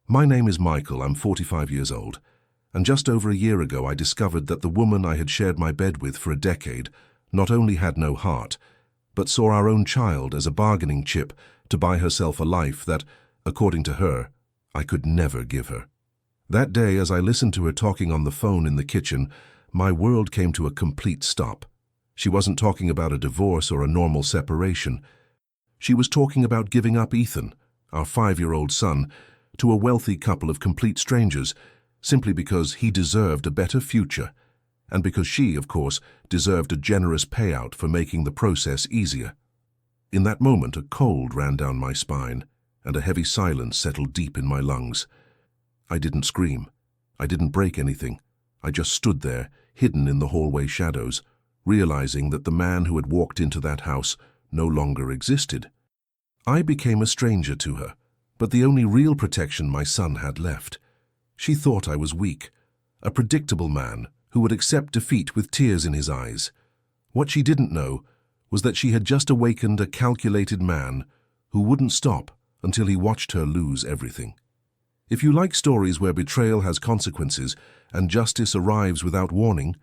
My name is Michael, I'm 45 years old, and just over a year ago I discovered that the woman I had shared my bed with for a decade not only had no heart, but saw our own child as a bargaining chip to buy herself a life that, according to her, I could never give her. That day, as I listened to her talking on the phone in the kitchen, my world came to a complete stop. She wasn't talking about a divorce or a normal separation. She was talking about giving up Ethan, our 5-year-old son, to a wealthy couple of complete strangers, simply because he deserved a better future, and because she, of course, deserved a generous payout for making the process easier. In that moment, a cold ran down my spine, and a heavy silence settled deep in my lungs. I didn't scream. I didn't break anything. I just stood there, hidden in the hallway shadows, realizing that the man who had walked into that house no longer existed. I became a stranger to her, but the only real protection my son had left. She thought I was weak, a predictable man who would accept defeat with tears in his eyes. What she didn't know was that she had just awakened a calculated man who wouldn't stop until he watched her lose everything. If you like stories where betrayal has consequences and justice arrives without warning,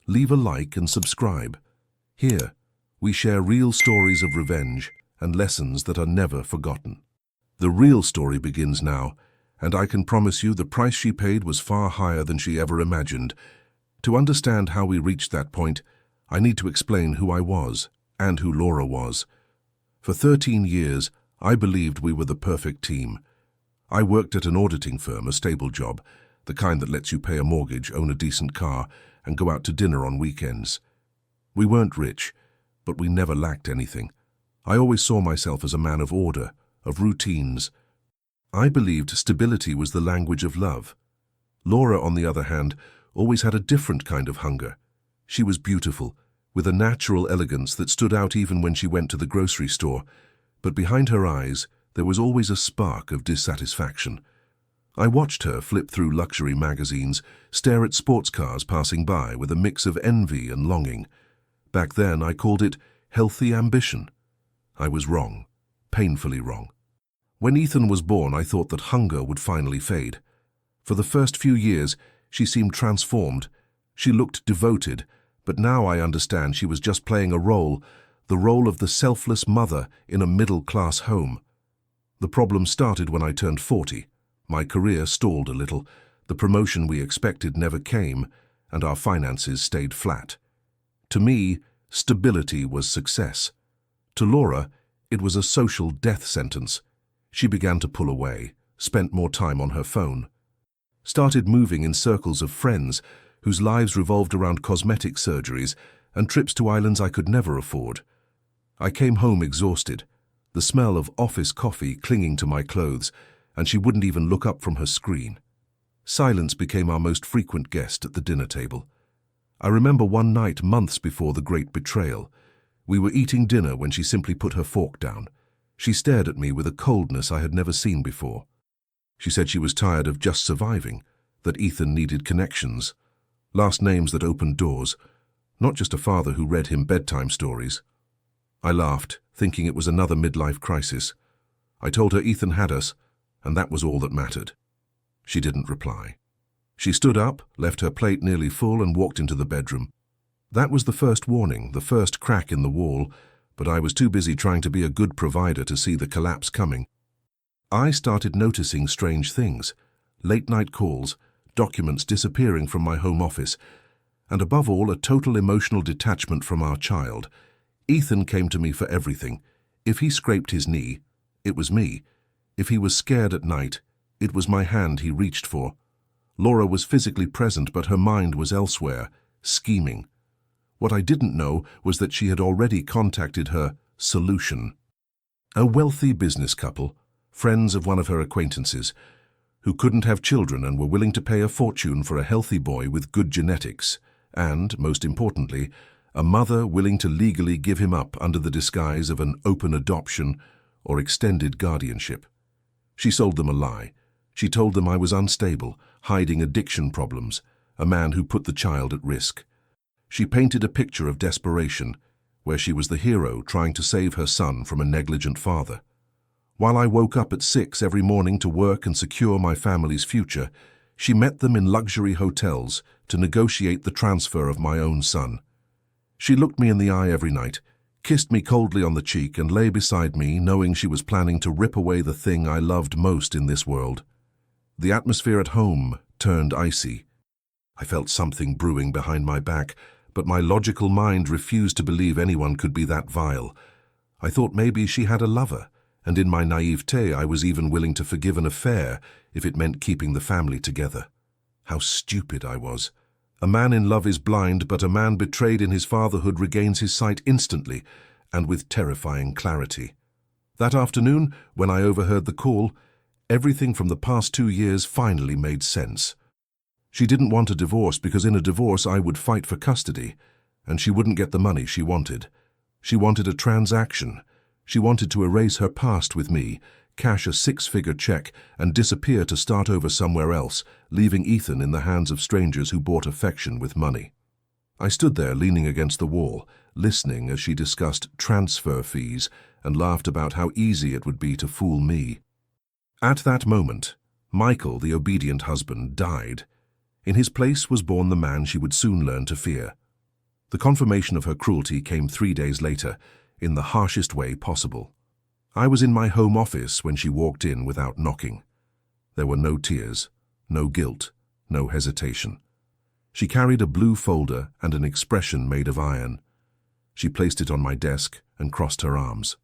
leave a like and subscribe. Here, we share real stories of revenge and lessons that are never forgotten. The real story begins now, and I can promise you the price she paid was far higher than she ever imagined. To understand how we reached that point, I need to explain who I was and who Laura was. For 13 years, I believed we were the perfect team. I worked at an auditing firm, a stable job, the kind that lets you pay a mortgage, own a decent car, and go out to dinner on weekends. We weren't rich, but we never lacked anything. I always saw myself as a man of order, of routines. I believed stability was the language of love. Laura, on the other hand, always had a different kind of hunger. She was beautiful, with a natural elegance that stood out even when she went to the grocery store, but behind her eyes there was always a spark of dissatisfaction. I watched her flip through luxury magazines, stare at sports cars passing by with a mix of envy and longing. Back then I called it healthy ambition. I was wrong, painfully wrong. When Ethan was born, I thought that hunger would finally fade. For the first few years, she seemed transformed. She looked devoted, but now I understand she was just playing a role, the role of the selfless mother in a middle-class home. The problem started when I turned 40. My career stalled a little, the promotion we expected never came, and our finances stayed flat. To me, stability was success. To Laura, it was a social death sentence. She began to pull away, spent more time on her phone, started moving in circles of friends whose lives revolved around cosmetic surgeries and trips to islands I could never afford. I came home exhausted, the smell of office coffee clinging to my clothes, and she wouldn't even look up from her screen. Silence became our most frequent guest at the dinner table. I remember one night months before the great betrayal. We were eating dinner when she simply put her fork down. She stared at me with a coldness I had never seen before. She said she was tired of just surviving, that Ethan needed connections, last names that opened doors, not just a father who read him bedtime stories. I laughed, thinking it was another midlife crisis. I told her Ethan had us, and that was all that mattered. She didn't reply. She stood up, left her plate nearly full, and walked into the bedroom. That was the first warning, the first crack in the wall, but I was too busy trying to be a good provider to see the collapse coming. I started noticing strange things, late-night calls, documents disappearing from my home office, and above all, a total emotional detachment from our child. Ethan came to me for everything. If he scraped his knee, it was me. If he was scared at night, it was my hand he reached for. Laura was physically present, but her mind was elsewhere, scheming. What I didn't know was that she had already contacted her solution. A wealthy business couple, friends of one of her acquaintances, who couldn't have children and were willing to pay a fortune for a healthy boy with good genetics, and, most importantly, a mother willing to legally give him up under the disguise of an open adoption or extended guardianship. She sold them a lie. She told them I was unstable, hiding addiction problems, a man who put the child at risk. She painted a picture of desperation, where she was the hero trying to save her son from a negligent father. While I woke up at 6 every morning to work and secure my family's future, she met them in luxury hotels to negotiate the transfer of my own son. She looked me in the eye every night, kissed me coldly on the cheek, and lay beside me, knowing she was planning to rip away the thing I loved most in this world. The atmosphere at home turned icy. I felt something brewing behind my back, but my logical mind refused to believe anyone could be that vile. I thought maybe she had a lover, and in my naivete I was even willing to forgive an affair if it meant keeping the family together. How stupid I was. A man in love is blind, but a man betrayed in his fatherhood regains his sight instantly and with terrifying clarity. That afternoon, when I overheard the call, everything from the past 2 years finally made sense. She didn't want a divorce because in a divorce I would fight for custody, and she wouldn't get the money she wanted. She wanted a transaction. She wanted to erase her past with me, cash a 6-figure check, and disappear to start over somewhere else, leaving Ethan in the hands of strangers who bought affection with money. I stood there leaning against the wall, listening as she discussed transfer fees and laughed about how easy it would be to fool me. At that moment, Michael, the obedient husband, died. In his place was born the man she would soon learn to fear. The confirmation of her cruelty came 3 days later, in the harshest way possible. I was in my home office when she walked in without knocking. There were no tears, no guilt, no hesitation. She carried a blue folder and an expression made of iron. She placed it on my desk and crossed her arms.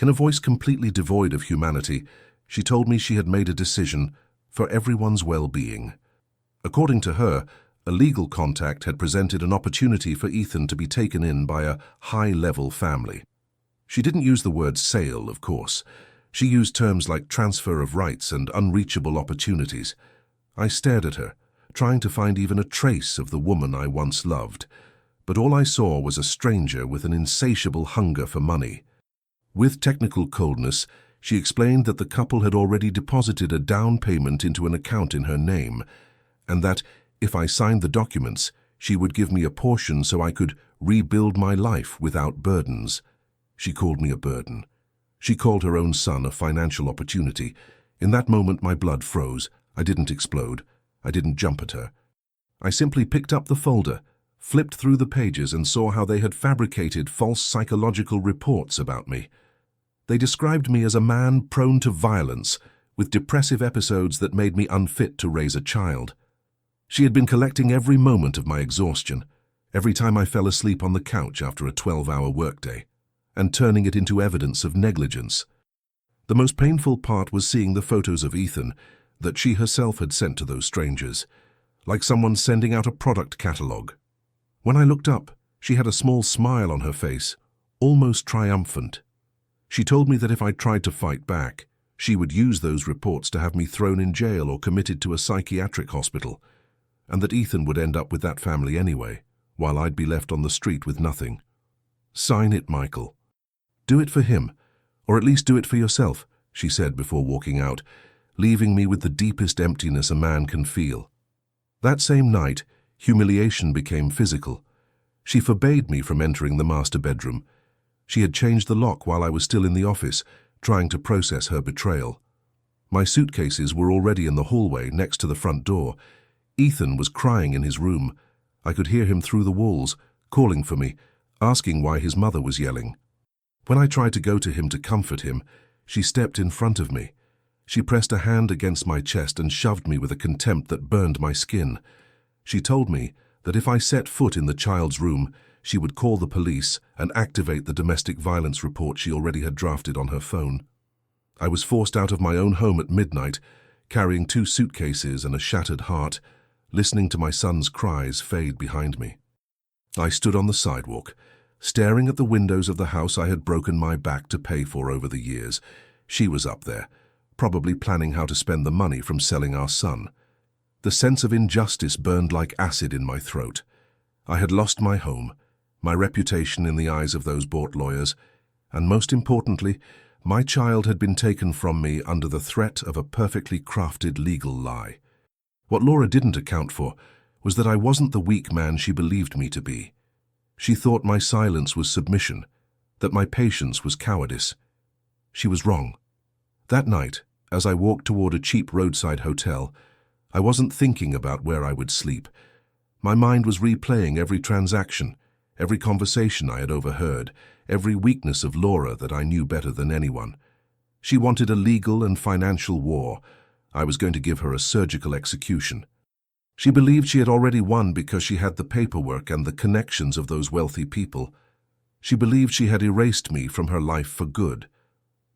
In a voice completely devoid of humanity, she told me she had made a decision for everyone's well-being. According to her, a legal contact had presented an opportunity for Ethan to be taken in by a high-level family. She didn't use the word sale, of course. She used terms like transfer of rights and unreachable opportunities. I stared at her, trying to find even a trace of the woman I once loved, but all I saw was a stranger with an insatiable hunger for money. With technical coldness, she explained that the couple had already deposited a down payment into an account in her name, and that, if I signed the documents, she would give me a portion so I could rebuild my life without burdens. She called me a burden. She called her own son a financial opportunity. In that moment, my blood froze. I didn't explode. I didn't jump at her. I simply picked up the folder, flipped through the pages, and saw how they had fabricated false psychological reports about me. They described me as a man prone to violence, with depressive episodes that made me unfit to raise a child. She had been collecting every moment of my exhaustion, every time I fell asleep on the couch after a 12-hour workday, and turning it into evidence of negligence. The most painful part was seeing the photos of Ethan that she herself had sent to those strangers, like someone sending out a product catalogue. When I looked up, she had a small smile on her face, almost triumphant. She told me that if I tried to fight back, she would use those reports to have me thrown in jail or committed to a psychiatric hospital, and that Ethan would end up with that family anyway, while I'd be left on the street with nothing. "Sign it, Michael. Do it for him, or at least do it for yourself," she said before walking out, leaving me with the deepest emptiness a man can feel. That same night, humiliation became physical. She forbade me from entering the master bedroom. She had changed the lock while I was still in the office, trying to process her betrayal. My suitcases were already in the hallway next to the front door. Ethan was crying in his room. I could hear him through the walls, calling for me, asking why his mother was yelling. When I tried to go to him to comfort him, she stepped in front of me. She pressed a hand against my chest and shoved me with a contempt that burned my skin. She told me that if I set foot in the child's room, she would call the police and activate the domestic violence report she already had drafted on her phone. I was forced out of my own home at midnight, carrying 2 suitcases and a shattered heart, listening to my son's cries fade behind me. I stood on the sidewalk, staring at the windows of the house I had broken my back to pay for over the years. She was up there, probably planning how to spend the money from selling our son. The sense of injustice burned like acid in my throat. I had lost my home, my reputation in the eyes of those bought lawyers, and most importantly, my child had been taken from me under the threat of a perfectly crafted legal lie. What Laura didn't account for was that I wasn't the weak man she believed me to be. She thought my silence was submission, that my patience was cowardice. She was wrong. That night, as I walked toward a cheap roadside hotel, I wasn't thinking about where I would sleep. My mind was replaying every transaction, every conversation I had overheard, every weakness of Laura that I knew better than anyone. She wanted a legal and financial war. I was going to give her a surgical execution. She believed she had already won because she had the paperwork and the connections of those wealthy people. She believed she had erased me from her life for good.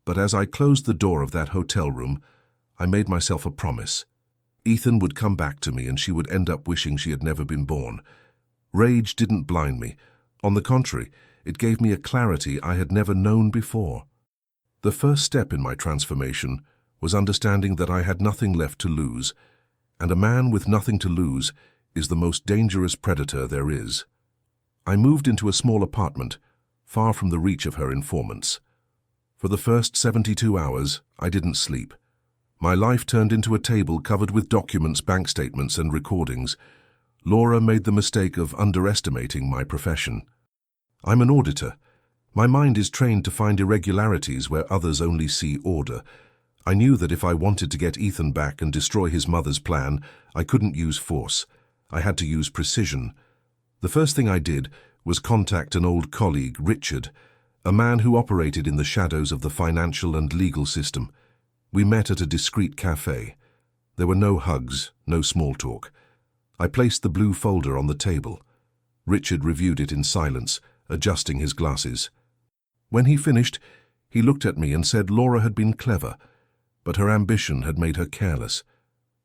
But as I closed the door of that hotel room, I made myself a promise. Ethan would come back to me and she would end up wishing she had never been born. Rage didn't blind me. On the contrary, it gave me a clarity I had never known before. The first step in my transformation was understanding that I had nothing left to lose, and a man with nothing to lose is the most dangerous predator there is. I moved into a small apartment, far from the reach of her informants. For the first 72 hours, I didn't sleep. My life turned into a table covered with documents, bank statements, and recordings. Laura made the mistake of underestimating my profession. I'm an auditor. My mind is trained to find irregularities where others only see order. I knew that if I wanted to get Ethan back and destroy his mother's plan, I couldn't use force. I had to use precision. The first thing I did was contact an old colleague, Richard, a man who operated in the shadows of the financial and legal system. We met at a discreet cafe. There were no hugs, no small talk. I placed the blue folder on the table. Richard reviewed it in silence, adjusting his glasses. When he finished, he looked at me and said Laura had been clever, but her ambition had made her careless.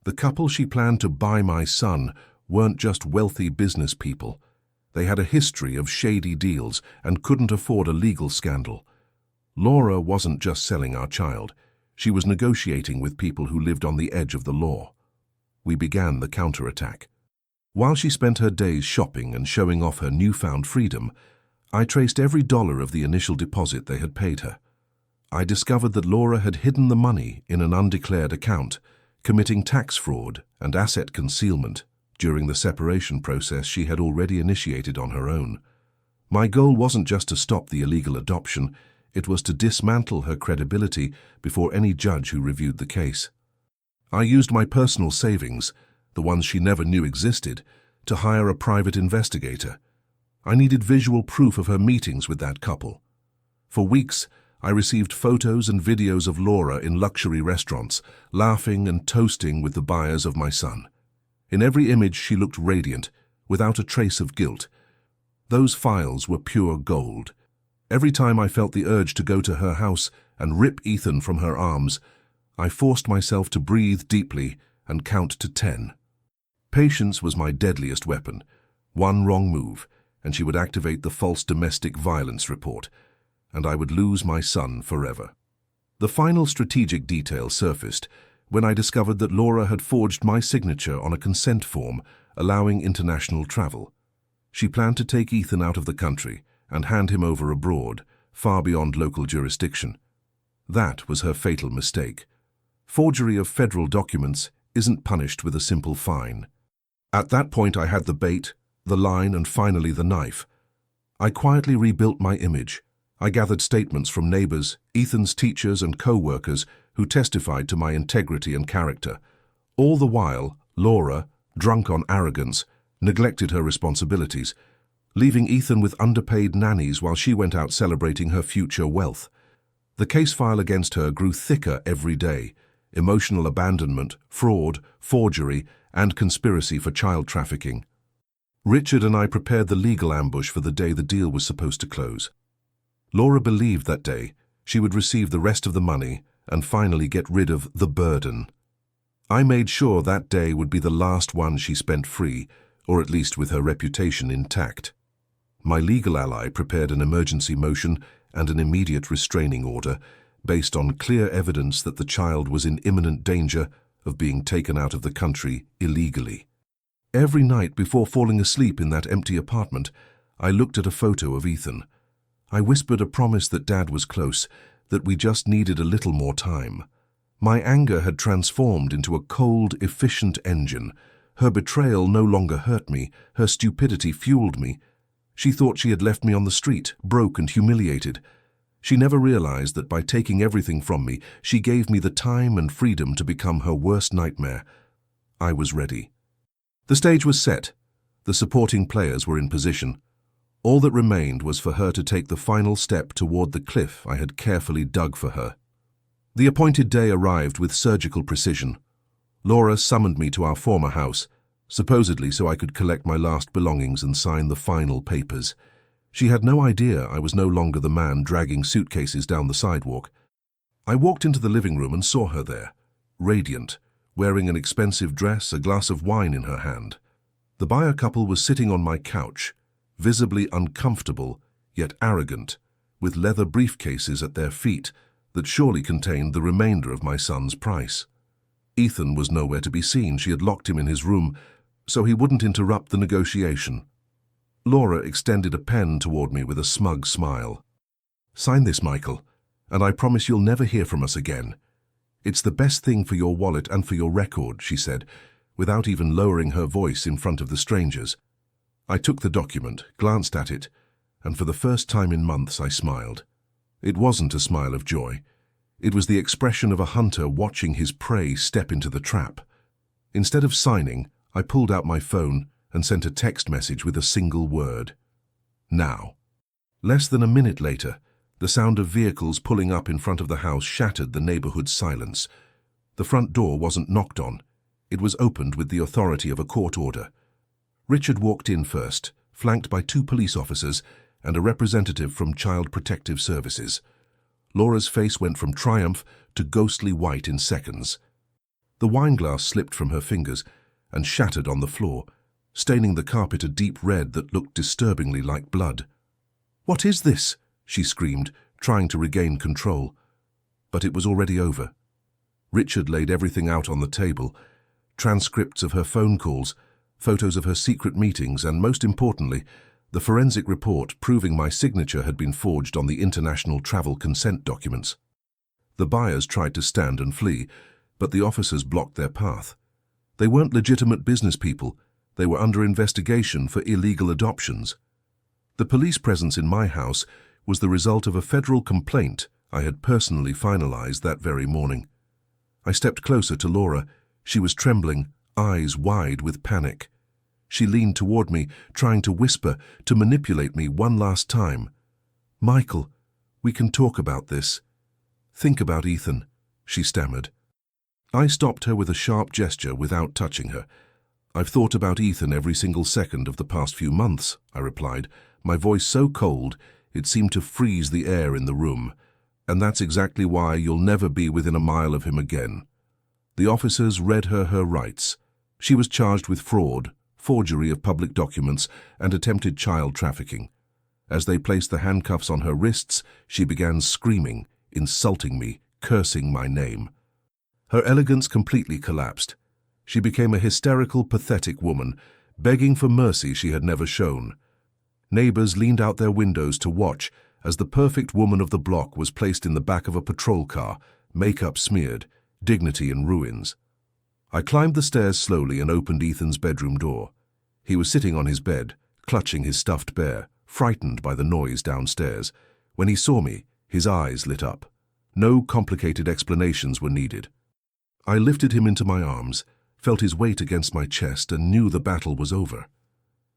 The couple she planned to buy my son weren't just wealthy business people. They had a history of shady deals and couldn't afford a legal scandal. Laura wasn't just selling our child. She was negotiating with people who lived on the edge of the law. We began the counterattack. While she spent her days shopping and showing off her newfound freedom, I traced every dollar of the initial deposit they had paid her. I discovered that Laura had hidden the money in an undeclared account, committing tax fraud and asset concealment during the separation process she had already initiated on her own. My goal wasn't just to stop the illegal adoption, it was to dismantle her credibility before any judge who reviewed the case. I used my personal savings, the ones she never knew existed, to hire a private investigator. I needed visual proof of her meetings with that couple. For weeks, I received photos and videos of Laura in luxury restaurants, laughing and toasting with the buyers of my son. In every image, she looked radiant, without a trace of guilt. Those files were pure gold. Every time I felt the urge to go to her house and rip Ethan from her arms, I forced myself to breathe deeply and count to 10. Patience was my deadliest weapon. One wrong move, and she would activate the false domestic violence report, and I would lose my son forever. The final strategic detail surfaced when I discovered that Laura had forged my signature on a consent form allowing international travel. She planned to take Ethan out of the country and hand him over abroad, far beyond local jurisdiction. That was her fatal mistake. Forgery of federal documents isn't punished with a simple fine. At that point, I had the bait, the line, and finally the knife. I quietly rebuilt my image. I gathered statements from neighbors, Ethan's teachers, and co-workers who testified to my integrity and character. All the while, Laura, drunk on arrogance, neglected her responsibilities, leaving Ethan with underpaid nannies while she went out celebrating her future wealth. The case file against her grew thicker every day. Emotional abandonment, fraud, forgery, and conspiracy for child trafficking. Richard and I prepared the legal ambush for the day the deal was supposed to close. Laura believed that day she would receive the rest of the money and finally get rid of the burden. I made sure that day would be the last one she spent free, or at least with her reputation intact. My legal ally prepared an emergency motion and an immediate restraining order based on clear evidence that the child was in imminent danger of being taken out of the country illegally. Every night before falling asleep in that empty apartment, I looked at a photo of Ethan. I whispered a promise that Dad was close, that we just needed a little more time. My anger had transformed into a cold, efficient engine. Her betrayal no longer hurt me, her stupidity fueled me. She thought she had left me on the street, broke and humiliated. She never realized that by taking everything from me, she gave me the time and freedom to become her worst nightmare. I was ready. The stage was set. The supporting players were in position. All that remained was for her to take the final step toward the cliff I had carefully dug for her. The appointed day arrived with surgical precision. Laura summoned me to our former house, supposedly so I could collect my last belongings and sign the final papers. She had no idea I was no longer the man dragging suitcases down the sidewalk. I walked into the living room and saw her there, radiant, wearing an expensive dress, a glass of wine in her hand. The buyer couple was sitting on my couch, visibly uncomfortable, yet arrogant, with leather briefcases at their feet that surely contained the remainder of my son's price. Ethan was nowhere to be seen. She had locked him in his room, so he wouldn't interrupt the negotiation. Laura extended a pen toward me with a smug smile. "Sign this, Michael, and I promise you'll never hear from us again. It's the best thing for your wallet and for your record," she said, without even lowering her voice in front of the strangers. I took the document, glanced at it, and for the first time in months I smiled. It wasn't a smile of joy. It was the expression of a hunter watching his prey step into the trap. Instead of signing, I pulled out my phone and sent a text message with a single word. Now. Less than a minute later, the sound of vehicles pulling up in front of the house shattered the neighborhood's silence. The front door wasn't knocked on. It was opened with the authority of a court order. Richard walked in first, flanked by 2 police officers and a representative from Child Protective Services. Laura's face went from triumph to ghostly white in seconds. The wineglass slipped from her fingers and shattered on the floor, staining the carpet a deep red that looked disturbingly like blood. "What is this?" she screamed, trying to regain control. But it was already over. Richard laid everything out on the table: transcripts of her phone calls, photos of her secret meetings, and most importantly, the forensic report proving my signature had been forged on the international travel consent documents. The buyers tried to stand and flee, but the officers blocked their path. They weren't legitimate business people. They were under investigation for illegal adoptions. The police presence in my house was the result of a federal complaint I had personally finalized that very morning. I stepped closer to Laura. She was trembling, eyes wide with panic. She leaned toward me, trying to whisper, to manipulate me one last time. "Michael, we can talk about this. Think about Ethan," she stammered. I stopped her with a sharp gesture without touching her. "I've thought about Ethan every single second of the past few months," I replied, my voice so cold it seemed to freeze the air in the room. "And that's exactly why you'll never be within a mile of him again." The officers read her rights. She was charged with fraud, forgery of public documents, and attempted child trafficking. As they placed the handcuffs on her wrists, she began screaming, insulting me, cursing my name. Her elegance completely collapsed. She became a hysterical, pathetic woman, begging for mercy she had never shown. Neighbors leaned out their windows to watch as the perfect woman of the block was placed in the back of a patrol car, makeup smeared, dignity in ruins. I climbed the stairs slowly and opened Ethan's bedroom door. He was sitting on his bed, clutching his stuffed bear, frightened by the noise downstairs. When he saw me, his eyes lit up. No complicated explanations were needed. I lifted him into my arms, felt his weight against my chest, and knew the battle was over.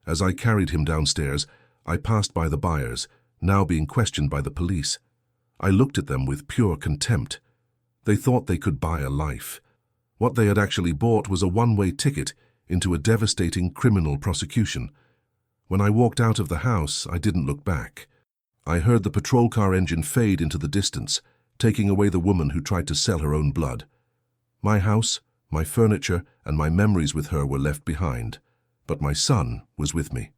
As I carried him downstairs, I passed by the buyers, now being questioned by the police. I looked at them with pure contempt. They thought they could buy a life. What they had actually bought was a one-way ticket into a devastating criminal prosecution. When I walked out of the house, I didn't look back. I heard the patrol car engine fade into the distance, taking away the woman who tried to sell her own blood. My house, my furniture, and my memories with her were left behind, but my son was with me.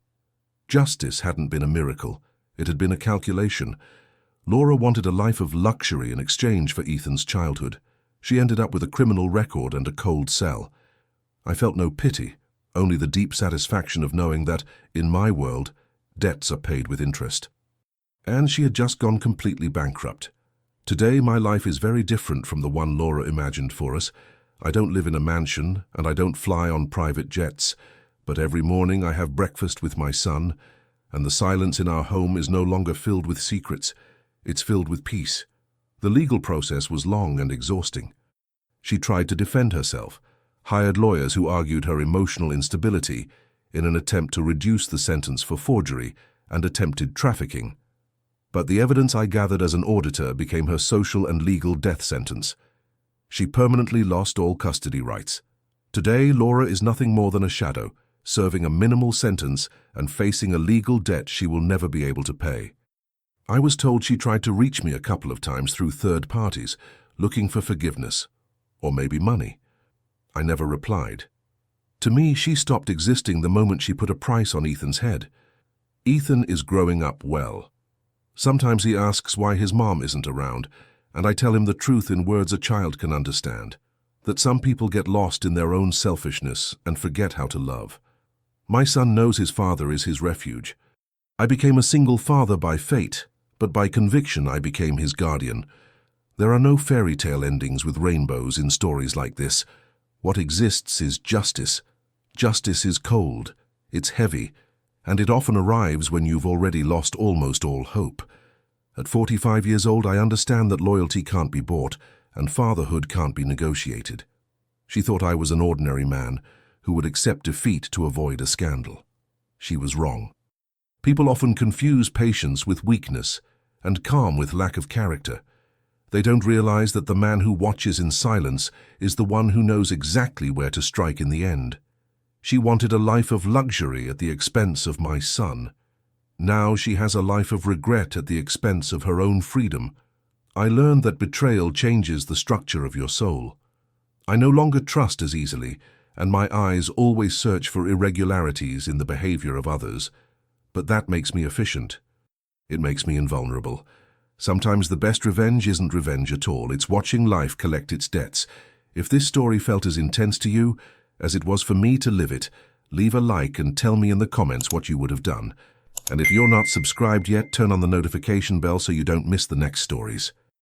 Justice hadn't been a miracle. It had been a calculation. Laura wanted a life of luxury in exchange for Ethan's childhood. She ended up with a criminal record and a cold cell. I felt no pity, only the deep satisfaction of knowing that, in my world, debts are paid with interest. And she had just gone completely bankrupt. Today, my life is very different from the one Laura imagined for us. I don't live in a mansion, and I don't fly on private jets, but every morning I have breakfast with my son, and the silence in our home is no longer filled with secrets. It's filled with peace. The legal process was long and exhausting. She tried to defend herself, hired lawyers who argued her emotional instability in an attempt to reduce the sentence for forgery and attempted trafficking. But the evidence I gathered as an auditor became her social and legal death sentence. She permanently lost all custody rights. Today, Laura is nothing more than a shadow, serving a minimal sentence and facing a legal debt she will never be able to pay. I was told she tried to reach me a couple of times through third parties, looking for forgiveness, or maybe money. I never replied. To me, she stopped existing the moment she put a price on Ethan's head. Ethan is growing up well. Sometimes he asks why his mom isn't around, and I tell him the truth in words a child can understand, that some people get lost in their own selfishness and forget how to love. My son knows his father is his refuge. I became a single father by fate, but by conviction I became his guardian. There are no fairy tale endings with rainbows in stories like this. What exists is justice. Justice is cold, it's heavy, and it often arrives when you've already lost almost all hope. At 45 years old, I understand that loyalty can't be bought and fatherhood can't be negotiated. She thought I was an ordinary man who would accept defeat to avoid a scandal. She was wrong. People often confuse patience with weakness and calm with lack of character. They don't realize that the man who watches in silence is the one who knows exactly where to strike in the end. She wanted a life of luxury at the expense of my son. Now she has a life of regret at the expense of her own freedom. I learned that betrayal changes the structure of your soul. I no longer trust as easily, and my eyes always search for irregularities in the behavior of others. But that makes me efficient. It makes me invulnerable. Sometimes the best revenge isn't revenge at all. It's watching life collect its debts. If this story felt as intense to you as it was for me to live it, leave a like and tell me in the comments what you would have done. And if you're not subscribed yet, turn on the notification bell so you don't miss the next stories.